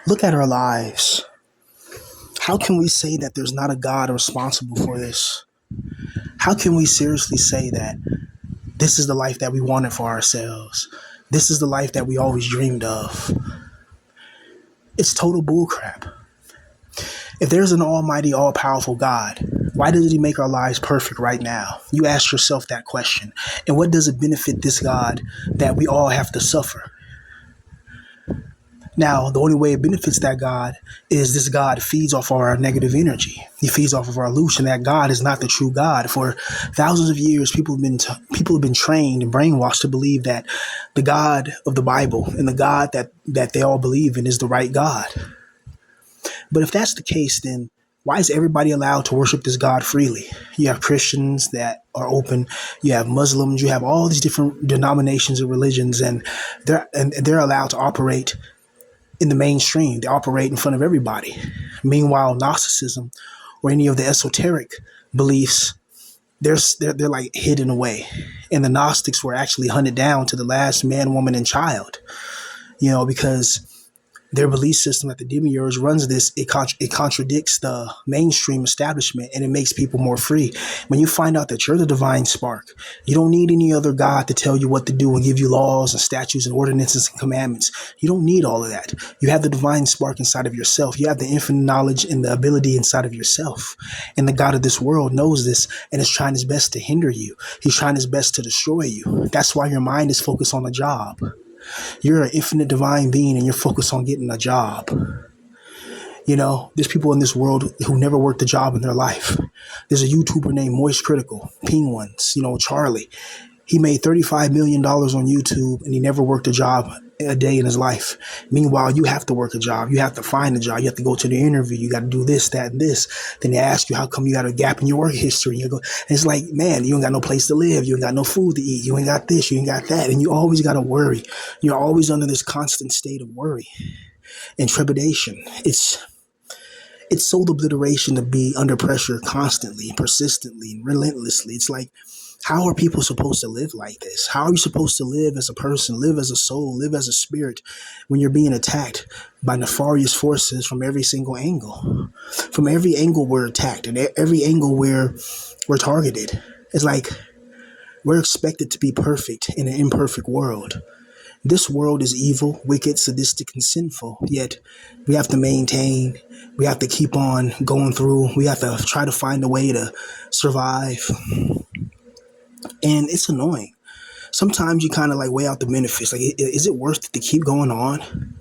Look at our lives. How can we say that there's not a God responsible for this? How can we seriously say that this is the life that we wanted for ourselves? This is the life that we always dreamed of. It's total bullcrap. If there's an almighty, all-powerful God, why doesn't he make our lives perfect right now? You ask yourself that question. And what does it benefit this God that we all have to suffer? Now, the only way it benefits that God is this God feeds off of our negative energy. He feeds off of our illusion that God is not the true God. For thousands of years, people have been trained and brainwashed to believe that the God of the Bible and the God that they all believe in is the right God. But if that's the case, then why is everybody allowed to worship this God freely? You have Christians that are open. You have Muslims. You have all these different denominations and religions, and they're allowed to operate in the mainstream. They operate in front of everybody. Meanwhile, Gnosticism or any of the esoteric beliefs, they're like hidden away. And the Gnostics were actually hunted down to the last man, woman, and child, because their belief system that the demiurge runs this, it contradicts the mainstream establishment, and it makes people more free. When you find out that you're the divine spark, you don't need any other God to tell you what to do and give you laws and statutes and ordinances and commandments. You don't need all of that. You have the divine spark inside of yourself. You have the infinite knowledge and the ability inside of yourself. And the God of this world knows this and is trying his best to hinder you. He's trying his best to destroy you. That's why your mind is focused on a job. You're an infinite divine being and you're focused on getting a job. There's people in this world who never worked a job in their life. There's a YouTuber named Moist Critical, Penguins, Charlie. He made $35 million on YouTube and he never worked a job a day in his life. Meanwhile, you have to work a job. You have to find a job. You have to go to the interview. You got to do this, that, and this. Then they ask you, how come you got a gap in your work history? And it's like, man, you ain't got no place to live. You ain't got no food to eat. You ain't got this. You ain't got that. And you always got to worry. You're always under this constant state of worry and trepidation. It's soul obliteration to be under pressure constantly, persistently, and relentlessly. It's like, how are people supposed to live like this? How are you supposed to live as a person, live as a soul, live as a spirit when you're being attacked by nefarious forces from every single angle? From every angle we're attacked and every angle we're targeted. It's like we're expected to be perfect in an imperfect world. This world is evil, wicked, sadistic, and sinful. Yet we have to maintain, we have to keep on going through, we have to try to find a way to survive. And it's annoying. Sometimes you kind of like weigh out the benefits. Like, is it worth it to keep going on? And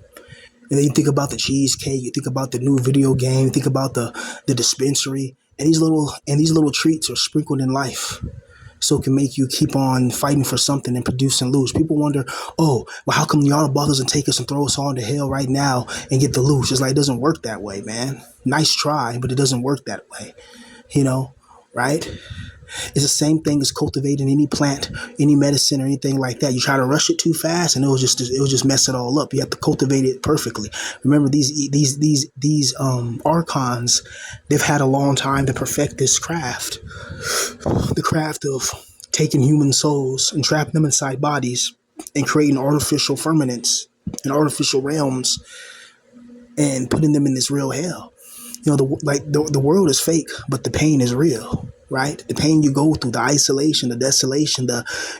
then you think about the cheesecake, you think about the new video game, you think about the dispensary, and these little treats are sprinkled in life. So it can make you keep on fighting for something and produce and lose. People wonder, well, how come y'all doesn't take us and throw us all into hell right now and get the loot? It's like, it doesn't work that way, man. Nice try, but it doesn't work that way. Right? It's the same thing as cultivating any plant, any medicine, or anything like that. You try to rush it too fast, and it will just mess it all up. You have to cultivate it perfectly. Remember, these archons, they've had a long time to perfect this craft, the craft of taking human souls and trapping them inside bodies and creating artificial firmaments and artificial realms and putting them in this real hell. The world is fake, but the pain is real. Right? The pain you go through, the isolation, the desolation,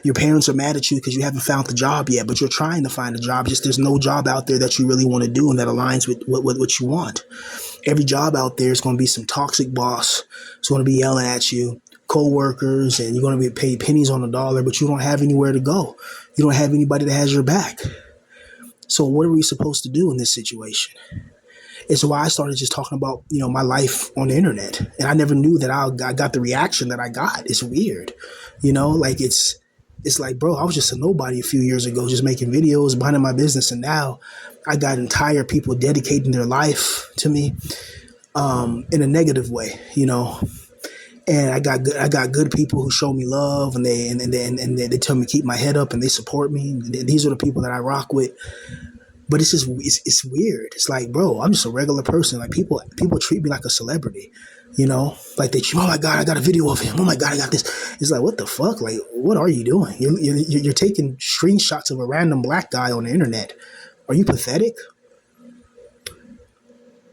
your parents are mad at you because you haven't found the job yet, but you're trying to find a job. Just there's no job out there that you really want to do and that aligns with what you want. Every job out there is going to be some toxic boss who's going to be yelling at you, co-workers, and you're going to be paid pennies on the dollar, but you don't have anywhere to go. You don't have anybody that has your back. So what are we supposed to do in this situation? It's why I started just talking about, my life on the internet. And I never knew that I got the reaction that I got. It's weird. It's like, bro, I was just a nobody a few years ago, just making videos, minding my business. And now I got entire people dedicating their life to me in a negative way, And I got good people who show me love and they tell me to keep my head up and they support me. And these are the people that I rock with. But it's just, it's weird. It's like, bro, I'm just a regular person. Like people treat me like a celebrity, like oh my God, I got a video of him. Oh my God, I got this. It's like, what the fuck? Like, what are you doing? You're taking screenshots of a random black guy on the internet. Are you pathetic?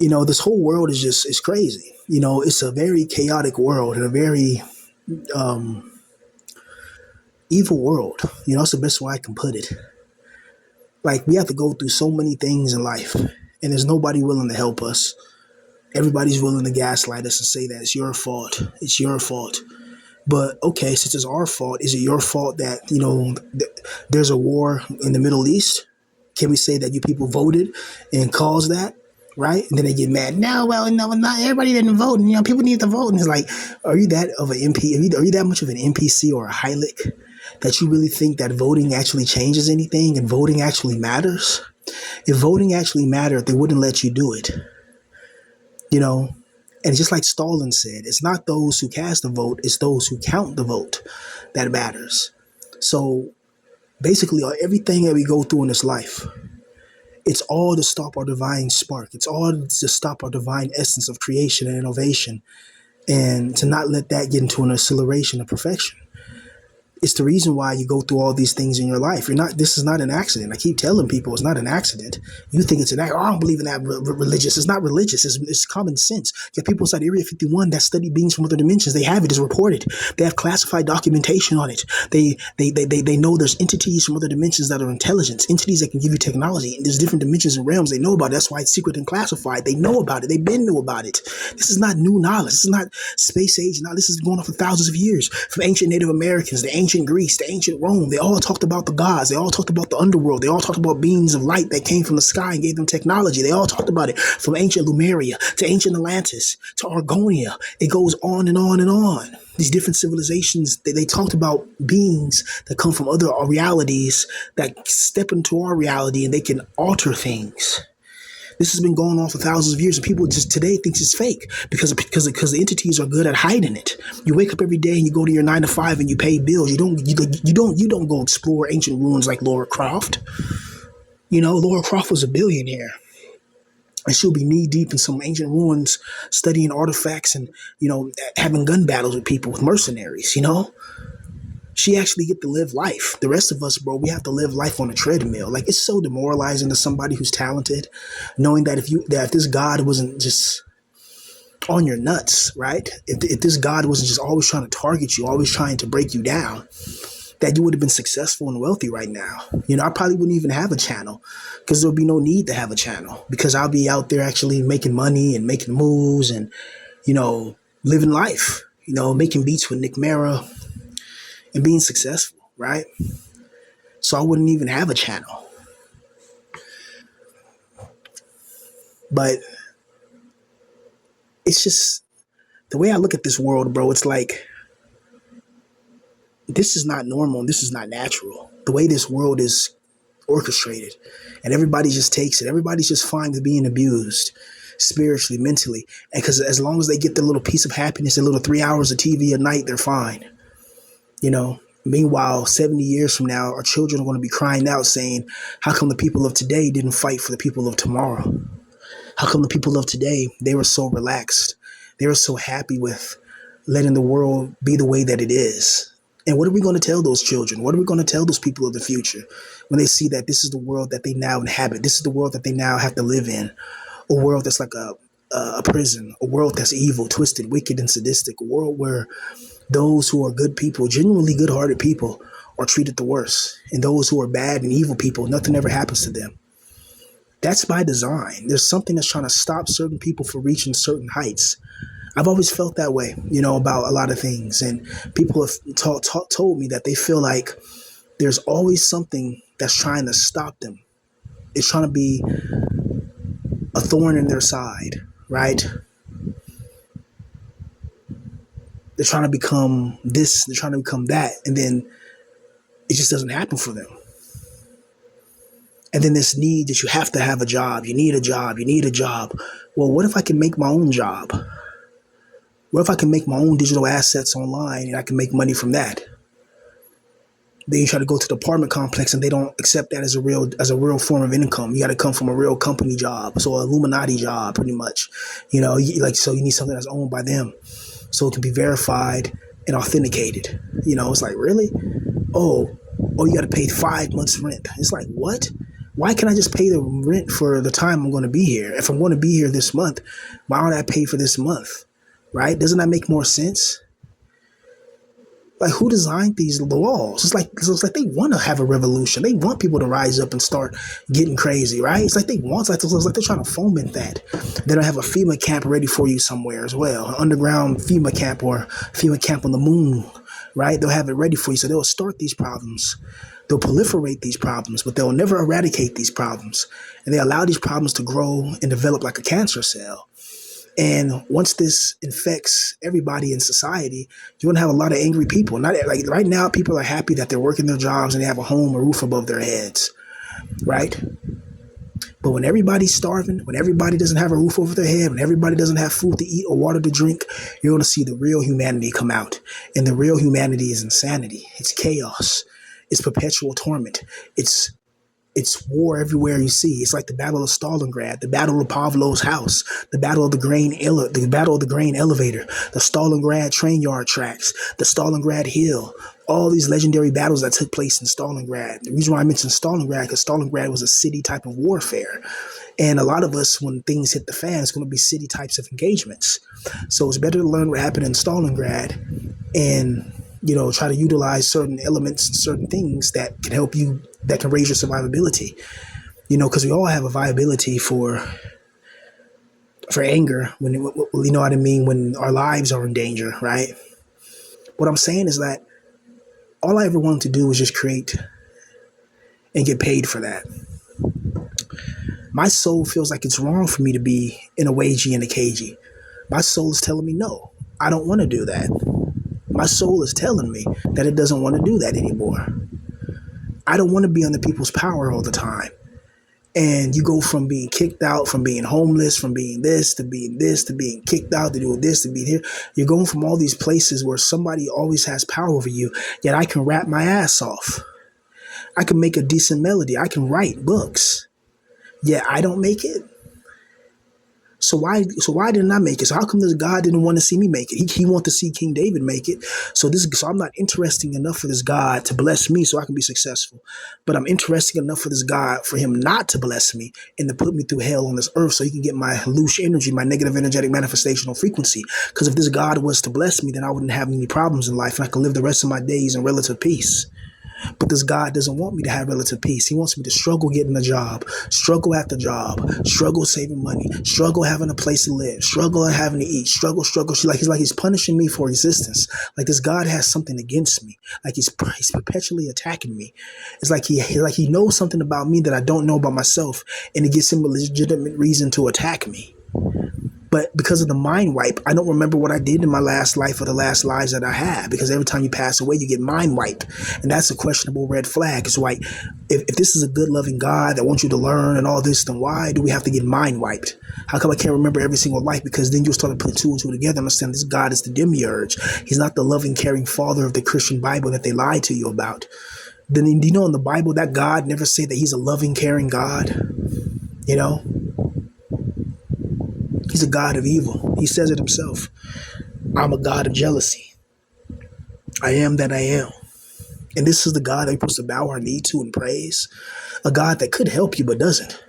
This whole world is crazy. It's a very chaotic world and a very evil world. That's the best way I can put it. Like, we have to go through so many things in life, and there's nobody willing to help us. Everybody's willing to gaslight us and say that it's your fault. It's your fault. But okay, since it's our fault, is it your fault that there's a war in the Middle East? Can we say that you people voted and caused that? Right? And then they get mad. No, well, no, not everybody didn't vote. And, people need to vote. And it's like, are you that of an MP? Are you that much of an NPC or a Heilig that you really think that voting actually changes anything and voting actually matters? If voting actually mattered, they wouldn't let you do it. And just like Stalin said, it's not those who cast the vote, it's those who count the vote that matters. So basically, everything that we go through in this life, it's all to stop our divine spark. It's all to stop our divine essence of creation and innovation, and to not let that get into an acceleration of perfection. It's the reason why you go through all these things in your life. This is not an accident. I keep telling people it's not an accident. You think it's an accident. Oh, I don't believe in that religious. It's not religious. It's common sense. You have people inside Area 51 that study beings from other dimensions. They have it. It's reported. They have classified documentation on it. They know there's entities from other dimensions that are intelligence, entities that can give you technology. And there's different dimensions and realms. They know about it. That's why it's secret and classified. They know about it. They've been knew about it. This is not new knowledge. This is not space age knowledge. This is going on for thousands of years. From ancient Native Americans, the ancient Greece, the ancient Rome, they all talked about the gods. They all talked about the underworld. They all talked about beings of light that came from the sky and gave them technology. They all talked about it, from ancient Lemuria to ancient Atlantis to Argonia. It goes on and on and on. These different civilizations, they talked about beings that come from other realities that step into our reality and they can alter things. This has been going on for thousands of years, and people just today thinks it's fake because the entities are good at hiding it. You wake up every day and you go to your 9 to 5 and you pay bills. You don't go explore ancient ruins like Laura Croft. Laura Croft was a billionaire, and she'll be knee deep in some ancient ruins, studying artifacts and having gun battles with people, with mercenaries. She actually get to live life. The rest of us, bro, we have to live life on a treadmill. Like, it's so demoralizing to somebody who's talented, knowing that if this God wasn't just on your nuts, right? If this God wasn't just always trying to target you, always trying to break you down, that you would have been successful and wealthy right now. I probably wouldn't even have a channel, because there would be no need to have a channel, because I'll be out there actually making money and making moves and, living life, making beats with Nick Mara and being successful, right? So I wouldn't even have a channel. But it's just the way I look at this world, bro. It's like, this is not normal. This is not natural. The way this world is orchestrated, and everybody just takes it. Everybody's just fine with being abused spiritually, mentally. And because as long as they get their little piece of happiness, their little 3 hours of TV a night, they're fine. Meanwhile, 70 years from now, our children are going to be crying out saying, how come the people of today didn't fight for the people of tomorrow? How come the people of today, they were so relaxed? They were so happy with letting the world be the way that it is. And what are we going to tell those children? What are we going to tell those people of the future when they see that this is the world that they now inhabit? This is the world that they now have to live in. A world that's like a prison, a world that's evil, twisted, wicked, and sadistic, a world where those who are good people, genuinely good-hearted people, are treated the worst. And those who are bad and evil people, nothing ever happens to them. That's by design. There's something that's trying to stop certain people from reaching certain heights. I've always felt that way, about a lot of things. And people have told me that they feel like there's always something that's trying to stop them. It's trying to be a thorn in their side, right? They're trying to become this, they're trying to become that, and then it just doesn't happen for them. And then this need that you have to have a job, you need a job. Well, what if I can make my own job? What if I can make my own digital assets online and I can make money from that? Then you try to go to the apartment complex and they don't accept that as a real form of income. You got to come from a real company job, so an Illuminati job, pretty much. So you need something that's owned by them, so it can be verified and authenticated. It's like, really? Oh, you got to pay 5 months rent. It's like, what? Why can't I just pay the rent for the time I'm going to be here? If I'm going to be here this month, why don't I pay for this month? Right? Doesn't that make more sense? Like, who designed these laws? It's like they want to have a revolution. They want people to rise up and start getting crazy, right? It's like they're trying to foment that. They don't have a FEMA camp ready for you somewhere as well, an underground FEMA camp or FEMA camp on the moon, right? They'll have it ready for you, so they'll start these problems. They'll proliferate these problems, but they'll never eradicate these problems, and they allow these problems to grow and develop like a cancer cell. And once this infects everybody in society, you're going to have a lot of angry people. Not like right now, people are happy that they're working their jobs and they have a home, a roof above their heads, right? But when everybody's starving, when everybody doesn't have a roof over their head, when everybody doesn't have food to eat or water to drink, you're going to see the real humanity come out. And the real humanity is insanity. It's chaos. It's perpetual torment. It's war everywhere you see. It's like the Battle of Stalingrad, the Battle of Pavlov's house, the Battle of the Grain Elevator, the Stalingrad train yard tracks, the Stalingrad Hill. All these legendary battles that took place in Stalingrad. The reason why I mentioned Stalingrad because Stalingrad was a city type of warfare, and a lot of us, when things hit the fan, it's going to be city types of engagements. So it's better to learn what happened in Stalingrad and try to utilize certain elements, certain things that can help you, that can raise your survivability. Because we all have a viability for anger when what I mean, when our lives are in danger, right? What I'm saying is that all I ever wanted to do was just create and get paid for that. My soul feels like it's wrong for me to be in a wagey and a cagey. My soul is telling me no, I don't want to do that. My soul is telling me that it doesn't want to do that anymore. I don't want to be under people's power all the time. And you go from being kicked out, from being homeless, from being this, to being kicked out, to doing this, to being here. You're going from all these places where somebody always has power over you, yet I can rap my ass off. I can make a decent melody. I can write books, yet I don't make it. So why didn't I make it? So how come this God didn't want to see me make it? He wanted to see King David make it. So I'm not interesting enough for this God to bless me so I can be successful. But I'm interesting enough for this God for him not to bless me and to put me through hell on this earth so he can get my loose energy, my negative energetic manifestational frequency. Because if this God was to bless me, then I wouldn't have any problems in life and I could live the rest of my days in relative peace. But this God doesn't want me to have relative peace. He wants me to struggle getting a job, struggle at the job, struggle saving money, struggle having a place to live, struggle having to eat, struggle. He's punishing me for existence. Like this God has something against me. Like he's perpetually attacking me. It's like he knows something about me that I don't know about myself, and it gives him a legitimate reason to attack me. But because of the mind wipe, I don't remember what I did in my last life or the last lives that I had. Because every time you pass away, you get mind wiped. And that's a questionable red flag. It's like, if this is a good, loving God that wants you to learn and all this, then why do we have to get mind wiped? How come I can't remember every single life? Because then you'll start to put two and two together and understand this God is the demiurge. He's not the loving, caring father of the Christian Bible that they lied to you about. Then, in the Bible, that God never said that he's a loving, caring God? He's a God of evil. He says it himself. I'm a God of jealousy. I am that I am. And this is the God that we're supposed to bow our knee to and praise. A God that could help you but doesn't.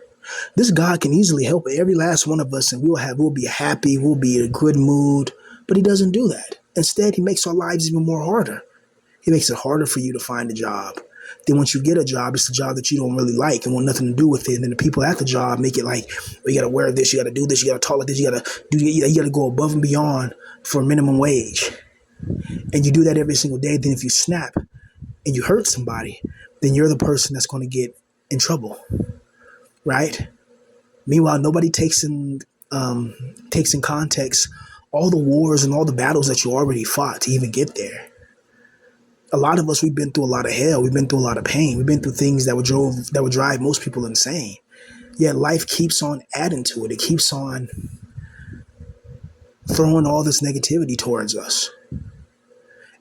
This God can easily help every last one of us and we'll be happy, we'll be in a good mood. But he doesn't do that. Instead, he makes our lives even more harder. He makes it harder for you to find a job. Then once you get a job, it's a job that you don't really like and want nothing to do with it. And then the people at the job make it like, well, you got to wear this, you got to do this, you got to talk like this, you got to go above and beyond for minimum wage. And you do that every single day. Then if you snap and you hurt somebody, then you're the person that's going to get in trouble, right? Meanwhile, nobody takes in context all the wars and all the battles that you already fought to even get there. A lot of us, we've been through a lot of hell. We've been through a lot of pain. We've been through things that would drive most people insane. Yet life keeps on adding to it. It keeps on throwing all this negativity towards us.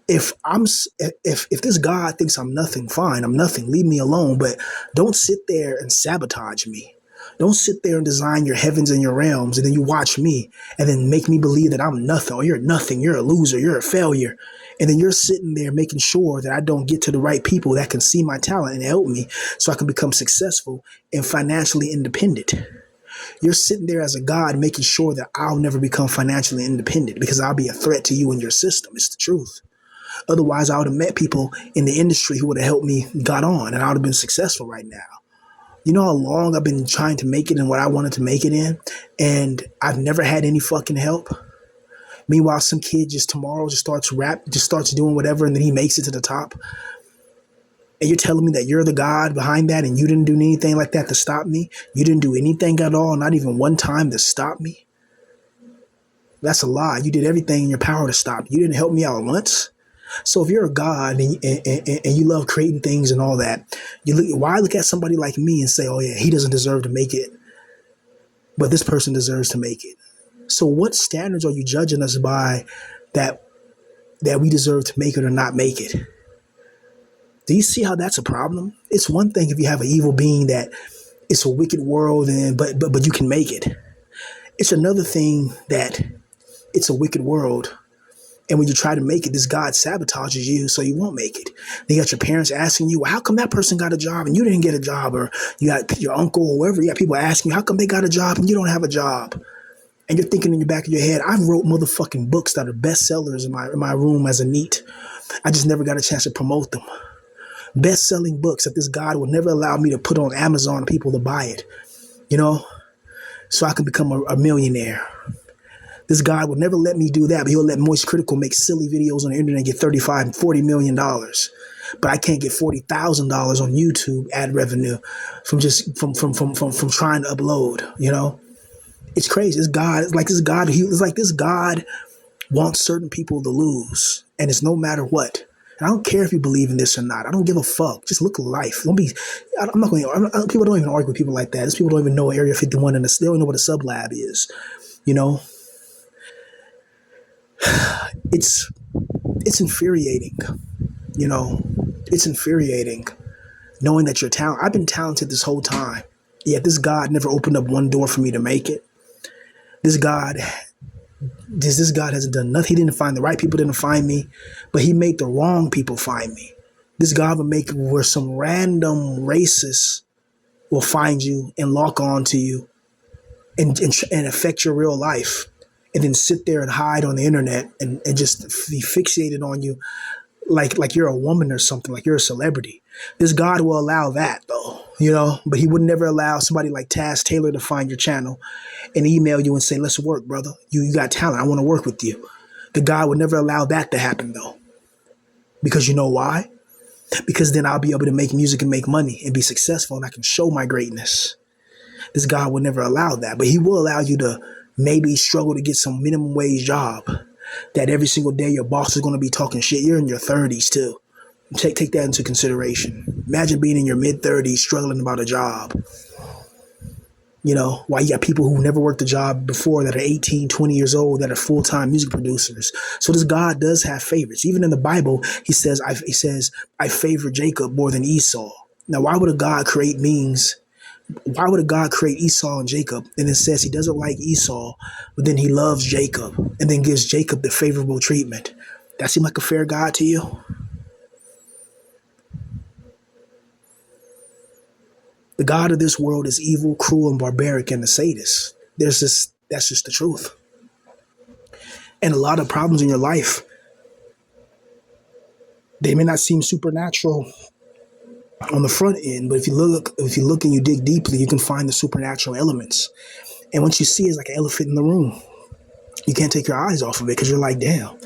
If this God thinks I'm nothing, fine, I'm nothing. Leave me alone. But don't sit there and sabotage me. Don't sit there and design your heavens and your realms and then you watch me and then make me believe that I'm nothing or you're nothing, you're a loser, you're a failure. And then you're sitting there making sure that I don't get to the right people that can see my talent and help me so I can become successful and financially independent. You're sitting there as a God making sure that I'll never become financially independent because I'll be a threat to you and your system. It's the truth. Otherwise, I would have met people in the industry who would have helped me got on and I would have been successful right now. You know how long I've been trying to make it in what I wanted to make it in, and I've never had any fucking help. Meanwhile, some kid just tomorrow just starts just starts doing whatever, and then he makes it to the top. And you're telling me that you're the God behind that and you didn't do anything like that to stop me? You didn't do anything at all, not even one time to stop me? That's a lie. You did everything in your power to stop me. You didn't help me out once. So if you're a God and you love creating things and all that, why look at somebody like me and say, oh yeah, he doesn't deserve to make it, but this person deserves to make it? So what standards are you judging us by that we deserve to make it or not make it? Do you see how that's a problem? It's one thing if you have an evil being that it's a wicked world but you can make it. It's another thing that it's a wicked world, and when you try to make it, this God sabotages you so you won't make it. Then you got your parents asking you, well, how come that person got a job and you didn't get a job? Or you got your uncle or whoever, you got people asking you, how come they got a job and you don't have a job? And you're thinking in your back of your head, I wrote motherfucking books that are bestsellers in my room as a NEET. I just never got a chance to promote them. Best-selling books that this God will never allow me to put on Amazon and people to buy it, so I can become a millionaire. This God would never let me do that, but he'll let Moist Critical make silly videos on the internet and get $35 and $40 million. But I can't get $40,000 on YouTube ad revenue from trying to upload, It's crazy. It's like this God wants certain people to lose. And it's no matter what. And I don't care if you believe in this or not. I don't give a fuck. Just look at life. I'm not going to, people don't even argue with people like that. These people don't even know Area 51 and they don't know what a sublab is, It's infuriating, It's infuriating knowing that you're talented. I've been talented this whole time, yet this God never opened up one door for me to make it. This God hasn't done nothing. He didn't find the right people, didn't find me, but he made the wrong people find me. This God will make it where some random racist will find you and lock on to you and affect your real life. And then sit there and hide on the internet and just be fixated on you like you're a woman or something, like you're a celebrity. This God will allow that though, but he would never allow somebody like Taz Taylor to find your channel and email you and say, let's work, brother. You got talent. I want to work with you. The God would never allow that to happen though. Because you know why? Because then I'll be able to make music and make money and be successful and I can show my greatness. This God would never allow that, but he will allow you to maybe struggle to get some minimum wage job that every single day your boss is going to be talking shit. You're in your 30s too. Take that into consideration. Imagine being in your mid-30s struggling about a job. While you got people who never worked a job before that are 18, 20 years old that are full-time music producers. So this God does have favorites. Even in the Bible, he says, I favor Jacob more than Esau. Now, why would a God create Esau and Jacob and then says he doesn't like Esau, but then he loves Jacob and then gives Jacob the favorable treatment? That seem like a fair God to you? The God of this world is evil, cruel, and barbaric and a sadist. That's just the truth. And a lot of problems in your life, they may not seem supernatural on the front end, but if you look and you dig deeply, you can find the supernatural elements. And once you see it, it's like an elephant in the room. You can't take your eyes off of it because you're like, damn,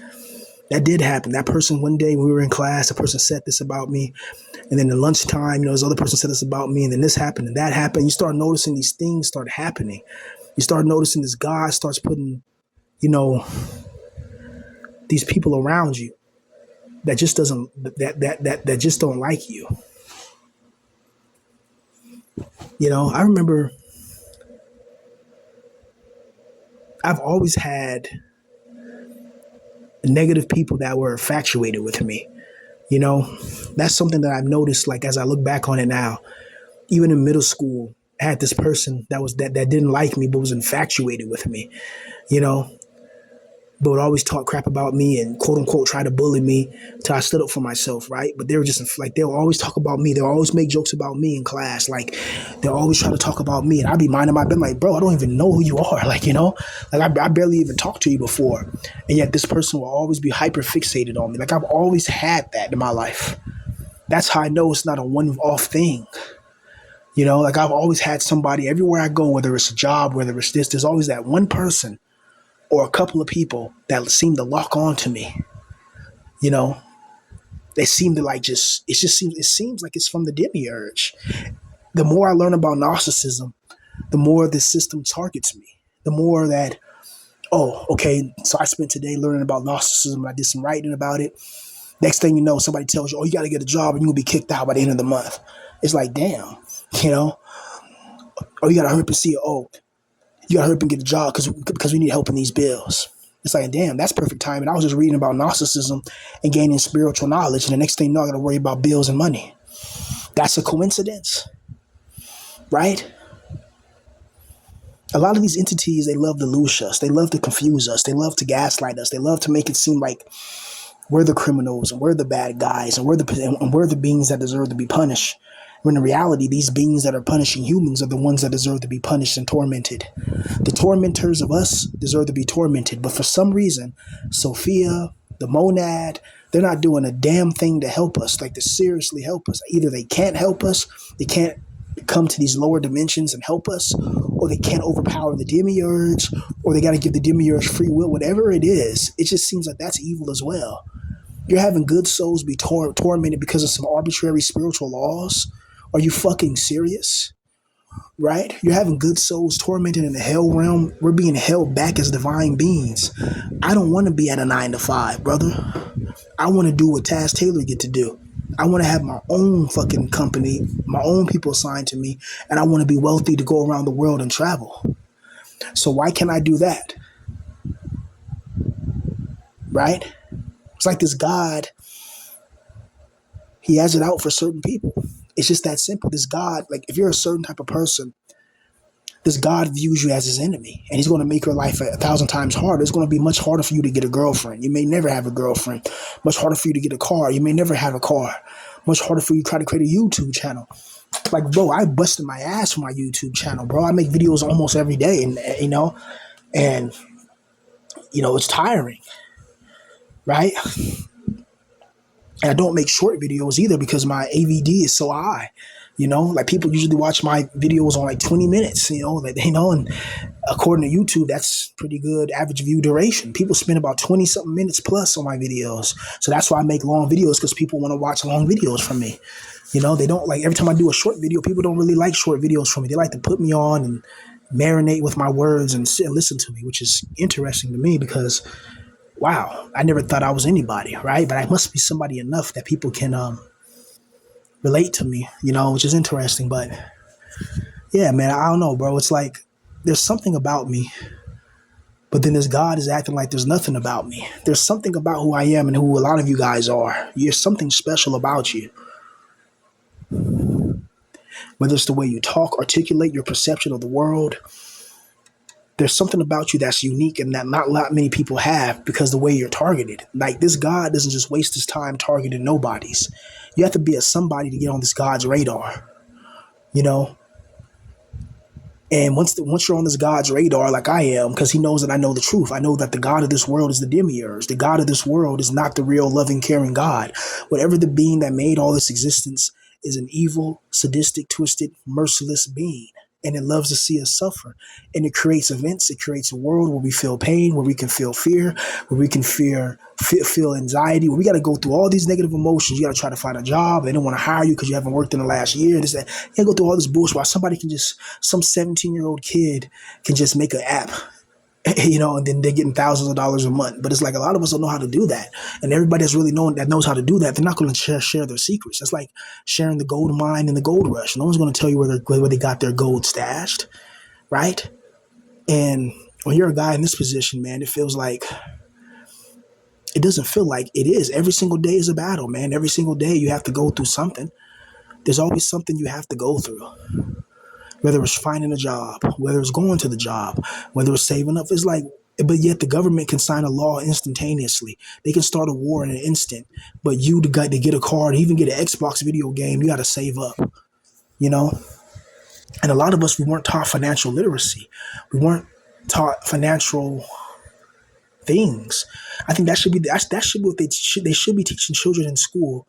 that did happen. That person one day when we were in class, the person said this about me. And then at lunchtime, this other person said this about me. And then this happened and that happened. You start noticing these things start happening. You start noticing this God starts putting, these people around you that just that just don't like you. I remember I've always had negative people that were infatuated with me. That's something that I've noticed, like, as I look back on it now, even in middle school, I had this person that didn't like me but was infatuated with me, you know, but would always talk crap about me and quote unquote try to bully me till I stood up for myself, right? But they were just like, they'll always talk about me. They'll always make jokes about me in class. Like, they'll always try to talk about me. And I'd be minding my business, like, bro, I don't even know who you are. Like, you know, like I barely even talked to you before. And yet this person will always be hyper fixated on me. Like, I've always had that in my life. That's how I know it's not a one off thing. You know, like I've always had somebody everywhere I go, whether it's a job, whether it's this, there's always that one person or a couple of people that seem to lock on to me. You know, they seem to like it seems like it's from the demiurge. The more I learn about Gnosticism, the more this system targets me. The more that, oh, okay, so I spent today learning about Gnosticism. I did some writing about it. Next thing you know, somebody tells you, oh, you got to get a job and you're going to be kicked out by the end of the month. It's like, damn, you know, oh, you got to hurry up and see it. Oh, you got to hurry up and get a job because we need help in these bills. It's like, damn, that's perfect timing. I was just reading about Gnosticism and gaining spiritual knowledge. And the next thing you know, I got to worry about bills and money. That's a coincidence, right? A lot of these entities, they love to lose us. They love to confuse us. They love to gaslight us. They love to make it seem like we're the criminals and we're the bad guys and we're the beings that deserve to be punished. When in reality, these beings that are punishing humans are the ones that deserve to be punished and tormented. The tormentors of us deserve to be tormented. But for some reason, Sophia, the monad, they're not doing a damn thing to help us, like to seriously help us. Either they can't help us, they can't come to these lower dimensions and help us, or they can't overpower the demiurge, or they got to give the demiurge free will. Whatever it is, it just seems like that's evil as well. You're having good souls be tormented because of some arbitrary spiritual laws? Are you fucking serious? Right? You're having good souls tormented in the hell realm. We're being held back as divine beings. I don't want to be at a 9 to 5, brother. I want to do what Taz Taylor get to do. I want to have my own fucking company, my own people assigned to me, and I want to be wealthy to go around the world and travel. So why can't I do that? Right? It's like this God, he has it out for certain people. It's just that simple. This God, like if you're a certain type of person, this God views you as his enemy, and he's going to make your life 1,000 times harder. It's going to be much harder for you to get a girlfriend. You may never have a girlfriend. Much harder for you to get a car. You may never have a car. Much harder for you to try to create a YouTube channel. Like, bro, I busted my ass for my YouTube channel, bro. I make videos almost every day, and it's tiring, right? And I don't make short videos either because my AVD is so high. Like people usually watch my videos on like 20 minutes, and according to YouTube, that's pretty good average view duration. People spend about 20 something minutes plus on my videos. So that's why I make long videos, because people want to watch long videos from me. They don't like, every time I do a short video, people don't really like short videos from me. They like to put me on and marinate with my words and sit and listen to me, which is interesting to me because, wow, I never thought I was anybody, right? But I must be somebody enough that people can relate to me, which is interesting. But yeah, man, I don't know, bro. It's like there's something about me, but then this God is acting like there's nothing about me. There's something about who I am and who a lot of you guys are. There's something special about you. Whether it's the way you talk, articulate your perception of the world, there's something about you that's unique and that not a lot many people have because the way you're targeted. Like this God doesn't just waste his time targeting nobodies. You have to be a somebody to get on this God's radar, And once you're on this God's radar, like I am, because he knows that I know the truth. I know that the God of this world is the demiurge. The God of this world is not the real loving, caring God. Whatever the being that made all this existence is an evil, sadistic, twisted, merciless being. And it loves to see us suffer. And it creates events. It creates a world where we feel pain, where we can feel fear, where we can feel anxiety, where we got to go through all these negative emotions. You got to try to find a job. They don't want to hire you because you haven't worked in the last year. You got to go through all this bullshit while some 17-year-old kid can just make an app, and then they're getting thousands of dollars a month. But it's like a lot of us don't know how to do that. And everybody that's really knows how to do that, they're not going to share their secrets. That's like sharing the gold mine and the gold rush. No one's going to tell you where they got their gold stashed, right? And when you're a guy in this position, man, it doesn't feel like it is. Every single day is a battle, man. Every single day you have to go through something. There's always something you have to go through. whether it's finding a job, whether it's going to the job, whether it's saving up. It's like, but yet the government can sign a law instantaneously. They can start a war in an instant. But you got to get a card, even get an Xbox video game, you got to save up, you know? And a lot of us, we weren't taught financial literacy. We weren't taught financial things. I think that should be that should be what they should be teaching children in school,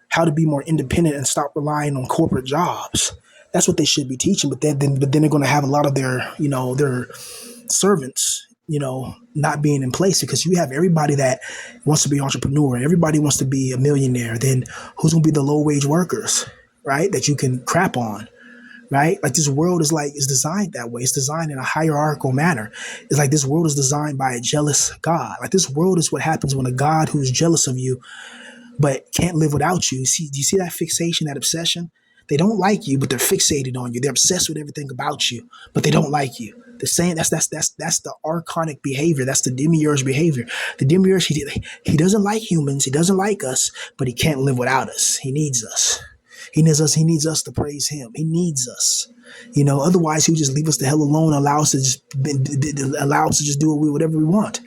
how to be more independent and stop relying on corporate jobs. That's what they should be teaching. But then they're going to have a lot of their their servants not being in place, because you have everybody that wants to be an entrepreneur, everybody wants to be a millionaire. Then who's going to be the low wage workers, right? That you can crap on. Right? Like this world is designed that way. It's designed in a hierarchical manner. It's like this world is designed by a jealous God. Like this world is what happens when a God who's jealous of you but can't live without you. Do you see that fixation, that obsession? They don't like you, but they're fixated on you. They're obsessed with everything about you, but they don't like you. The same that's the archonic behavior. That's the demiurge behavior. The demiurge, he doesn't like humans, he doesn't like us, but he can't live without us. He needs us. He needs us. He needs us to praise him. He needs us. Otherwise he'll just leave us the hell alone, allow us to just do whatever we want.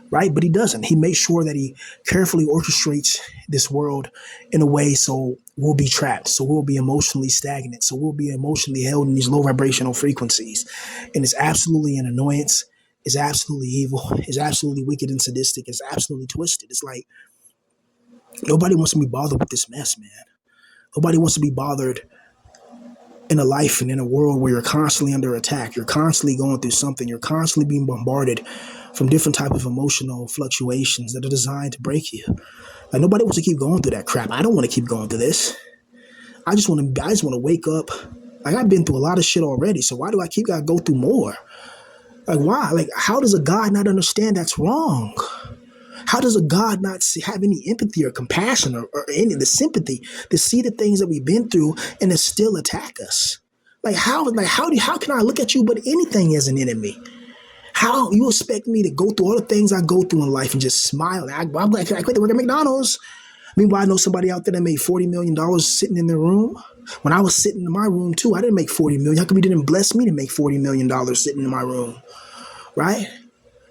Right? But he doesn't. He makes sure that he carefully orchestrates this world in a way so we'll be trapped, so we'll be emotionally stagnant, so we'll be emotionally held in these low vibrational frequencies. And it's absolutely an annoyance. It's absolutely evil. It's absolutely wicked and sadistic. It's absolutely twisted. It's like nobody wants to be bothered with this mess, man. Nobody wants to be bothered in a life and in a world where you're constantly under attack. You're constantly going through something. You're constantly being bombarded from different type of emotional fluctuations that are designed to break you. Like nobody wants to keep going through that crap. I don't want to keep going through this. I just want to wake up. Like I've been through a lot of shit already. So why do I gotta go through more? Like why? Like how does a God not understand that's wrong? How does a God not have any empathy or compassion or any of the sympathy to see the things that we've been through and to still attack us? How can I look at you but anything as an enemy? How you expect me to go through all the things I go through in life and just smile? I quit to work at McDonald's. Meanwhile, I know somebody out there that made $40 million sitting in their room. When I was sitting in my room too, I didn't make $40 million. How come you didn't bless me to make $40 million sitting in my room? Right?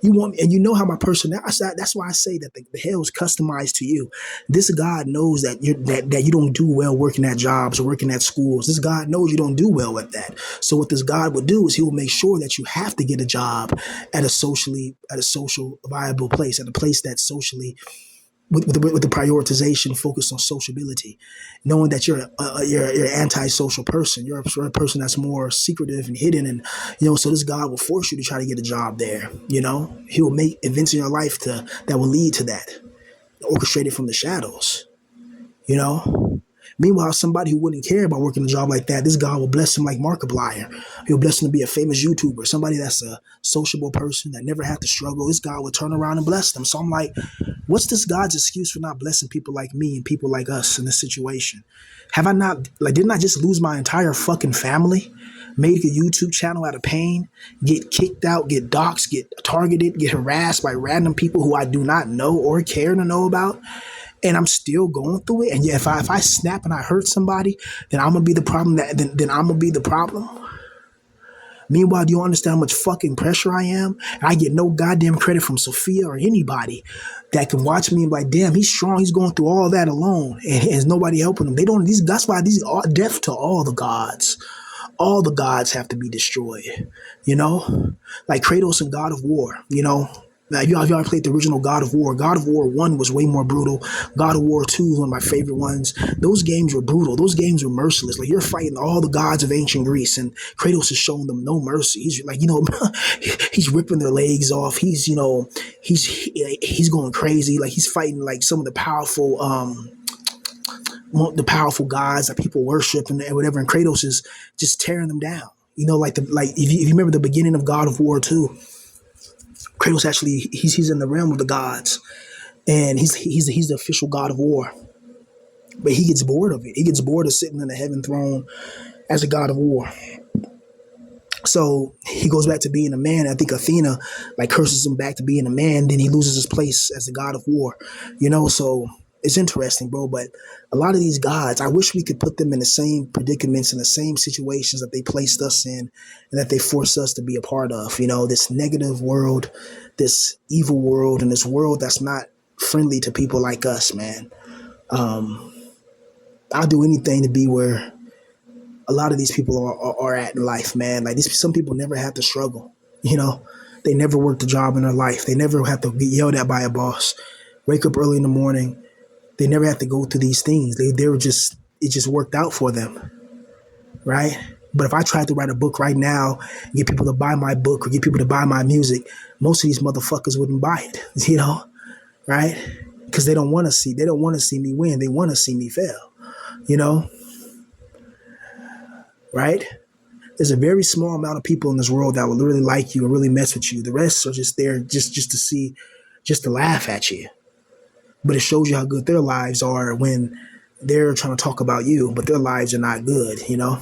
You want, and you know how my personality. That's why I say that the hell is customized to you. This God knows that you don't do well working at jobs or working at schools. This God knows you don't do well with that. So what this God will do is he will make sure that you have to get a job at a social viable place, at a place that's socially with the prioritization focused on sociability, knowing that you're an antisocial person. You're a person that's more secretive and hidden, and so this God will force you to try to get a job there. He will make events in your life that will lead to that, orchestrated from the shadows. Meanwhile, somebody who wouldn't care about working a job like that, this God will bless him like Markiplier. He'll bless him to be a famous YouTuber, somebody that's a sociable person that never had to struggle. This God will turn around and bless them. So I'm like, what's this God's excuse for not blessing people like me and people like us in this situation? Have I not, didn't I just lose my entire fucking family? Made a YouTube channel out of pain, get kicked out, get doxxed, get targeted, get harassed by random people who I do not know or care to know about. And I'm still going through it. And yeah, if I snap and I hurt somebody, then I'm gonna be the problem. Then I'm gonna be the problem. Meanwhile, do you understand how much fucking pressure I am? And I get no goddamn credit from Sophia or anybody that can watch me and be like, damn, he's strong. He's going through all that alone, and there's nobody helping him. They don't. That's why these are deaf to all the gods. All the gods have to be destroyed. Like Kratos and God of War. Now, if y'all played the original God of War 1 was way more brutal. God of War 2 is one of my favorite ones. Those games were brutal. Those games were merciless. Like, you're fighting all the gods of ancient Greece, and Kratos is showing them no mercy. He's like, he's ripping their legs off. He's going crazy. Like, he's fighting like some of the powerful gods that people worship and whatever. And Kratos is just tearing them down. If you remember the beginning of God of War 2. Kratos actually, he's in the realm of the gods, and he's the official God of War. But he gets bored of it. He gets bored of sitting in the heaven throne as a God of War. So he goes back to being a man. I think Athena curses him back to being a man. Then he loses his place as the God of War. So It's interesting, bro. But a lot of these gods, I wish we could put them in the same predicaments, in the same situations that they placed us in, and that they forced us to be a part of. You know, this negative world, this evil world, and this world that's not friendly to people like us, man. I'll do anything to be where a lot of these people are at in life, man. Like some people never have to struggle. You know, they never worked a job in their life. They never have to get yelled at by a boss. Wake up early in the morning. They never have to go through these things. They were just, it just worked out for them, right? But if I tried to write a book right now, and get people to buy my book or get people to buy my music, most of these motherfuckers wouldn't buy it, you know, right? Because they don't want to see me win. They want to see me fail, you know, right? There's a very small amount of people in this world that will really like you and really mess with you. The rest are just there just to see, just to laugh at you. But it shows you how good their lives are when they're trying to talk about you, but their lives are not good, you know?